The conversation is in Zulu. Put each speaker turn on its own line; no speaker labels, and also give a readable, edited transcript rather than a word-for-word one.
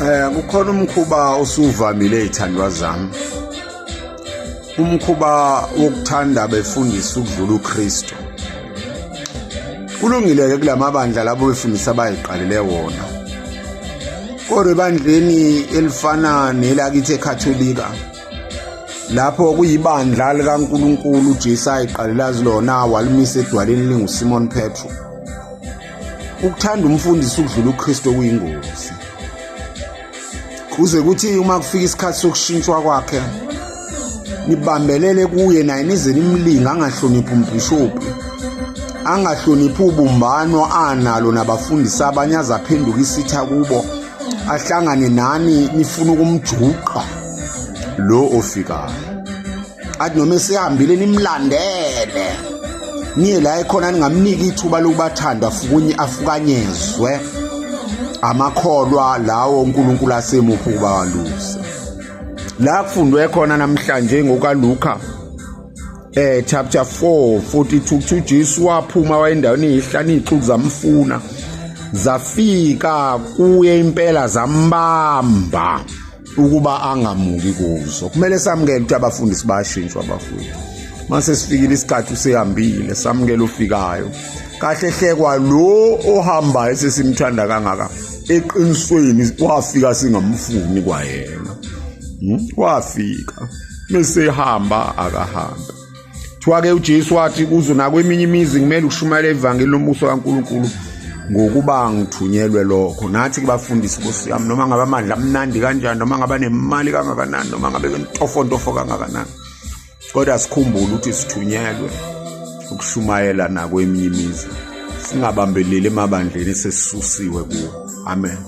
Kukhona umkhuba osuvamile ezithandwa zami. Umkhuba wokuthanda befundisa ukudlula uKristu. Kulungile-ke kulamabandla labo befundisa abayiqalile wona. Kodwa ebandleni elifana nelakithi eKatholika, lapho kuyibandla likaNkulunkulu uJesu ayiqalela zilona walimisa edwaleni linguSimon Petro. Ukuthanda umfundisi ukudlula uKristu kuyingozi. Kuze kuthi uma kufika isikhathi sokushintshwa kwakhe, nibambelele kuye naye nize nimlinga angahloniphi umbhishobhi, angahloniphi ubumbano analo nabafundisi abanye azaphenduka isitha kubo, ahlangane nani nifuna ukumjuqa lo ofikayo. Athi noma esehambile nimlandele, niye la ekhona ningamniki ithuba lokubathanda afukanyezwe amakholwa lawo uNkulunkulu asemupha ukuba waluse. La kufundwe khona namhlanje ngokaLuka chapter 4:42 uJesu waphuma wayendaweni eyihlani ixuku zamfuna, zafika kuye impela zambamba ukuba angamuki kuzo. Kumele samukele ukuthi abafundisi bayashintshwa abafowethu. Mase sifikile isikhathi usehambile, samukele ufikayo. Kahle hlekwa lo ohambayo sesimthanda kangaka, eqinisweni wafika singamfuni kwayena. Wafika bese ehamba akahamba. Thiwa-ke uJesu wathi kuzo nakweminye imizi kumele ukushumayela ivangeli lombuso kaNkulunkulu ngokuba ngithunyelwe lokho. Nathi kubafundisi Nkosi yami, noma ngabe amandla amnandi kanjani, noma ngabe nemali kangakanani, noma ngabe ntofontofo kangakanani, kodwa sikhumbule ukuthi sithunyelwe ukushumayela nakweminye imizi, singabambeleli emabandleni esesisusiwe kuwo. Amen.